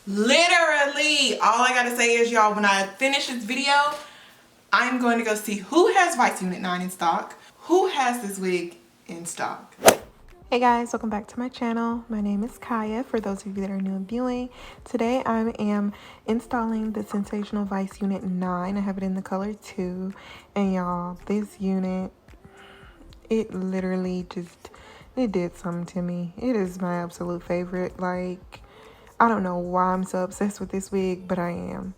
Literally, all I gotta say is, y'all, when I finish this video, I'm going to go see who has Vice Unit 9 in stock, who has this wig in stock. Hey guys, welcome back to my channel. My name is Kaya, for those of you that are new and viewing. Today I am installing the Sensational Vice Unit 9. I have it in the color 2. And y'all, this unit, it literally just, it did something to me. It is my absolute favorite. Like, I don't know why I'm so obsessed with this wig, but I am.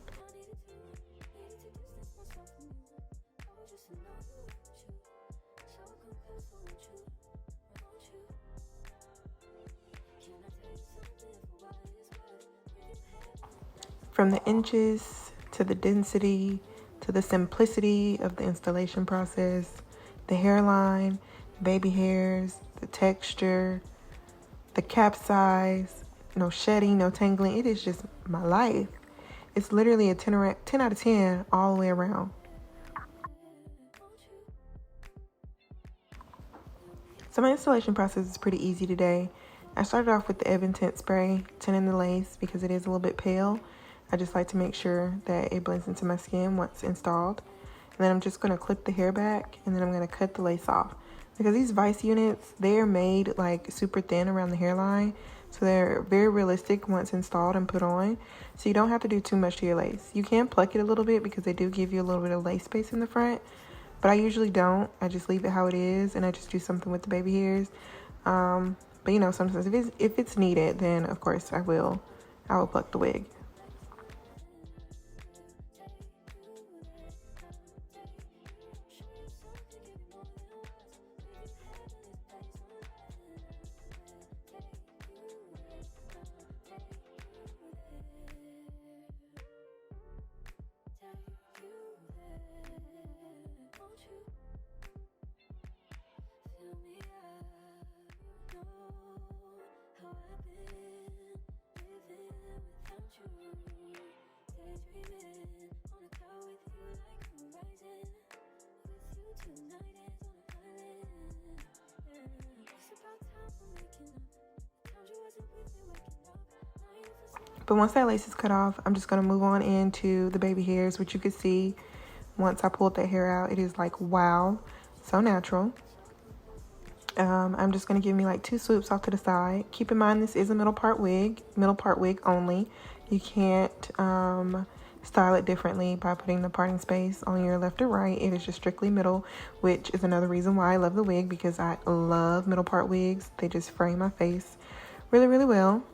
From the inches to the density to the simplicity of the installation process, the hairline, baby hairs, the texture, the cap size, no shedding, no tangling. It is just my life. It's literally a 10 out of 10 all the way around. So my installation process is pretty easy today. I started off with the Ebon Tint Spray, tinting the lace because it is a little bit pale. I just like to make sure that it blends into my skin once installed. And then I'm just going to clip the hair back, and then I'm going to cut the lace off. Because these Vice units, they're made like super thin around the hairline. So they're very realistic once installed and put on. So you don't have to do too much to your lace. You can pluck it a little bit because they do give you a little bit of lace space in the front. But I usually don't. I just leave it how it is, and I just do something with the baby hairs. But you know, sometimes if it's needed, then of course I will pluck the wig. But once that lace is cut off, I'm just going to move on into the baby hairs, which you can see once I pulled that hair out, it is like, wow, so natural. I'm just going to give me like 2 swoops off to the side. Keep in mind, this is a middle part wig only. You can't style it differently by putting the parting space on your left or right. It is just strictly middle, which is another reason why I love the wig, because I love middle part wigs. They just frame my face really, really well.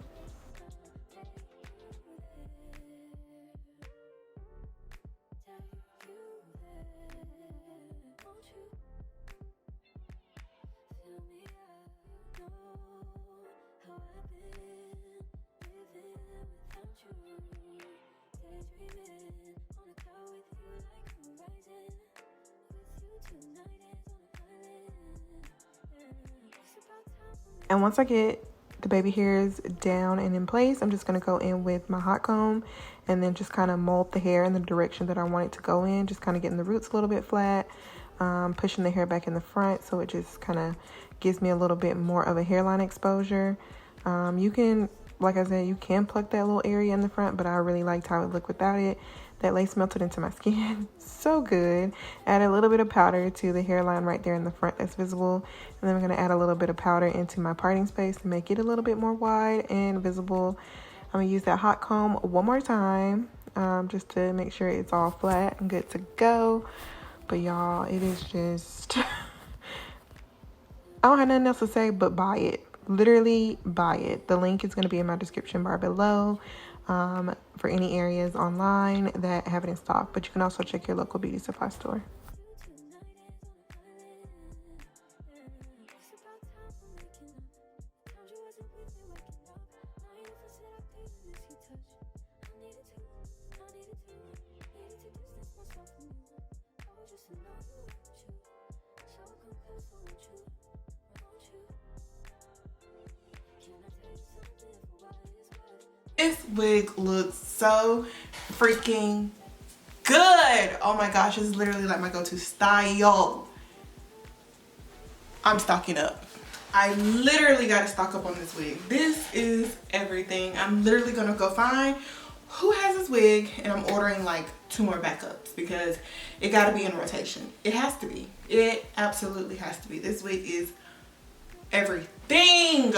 And once I get the baby hairs down and in place, I'm just going to go in with my hot comb and then just kind of mold the hair in the direction that I want it to go in. Just kind of getting the roots a little bit flat, pushing the hair back in the front so it just kind of gives me a little bit more of a hairline exposure. You can, like I said, you can pluck that little area in the front, but I really liked how it looked without it. That lace melted into my skin so good. Add a little bit of powder to the hairline right there in the front that's visible. And then I'm going to add a little bit of powder into my parting space to make it a little bit more wide and visible. I'm going to use that hot comb one more time just to make sure it's all flat and good to go. But y'all, it is just... I don't have nothing else to say but buy it. Literally buy it. The link is going to be in my description bar below. For any areas online that have it in stock, but you can also check your local beauty supply store. This wig looks so freaking good. Oh my gosh, this is literally like my go-to style. I'm stocking up. I literally got to stock up on this wig. This is everything. I'm literally gonna go find who has this wig, and I'm ordering like 2 more backups because it got to be in rotation. It has to be. It absolutely has to be. This wig is everything.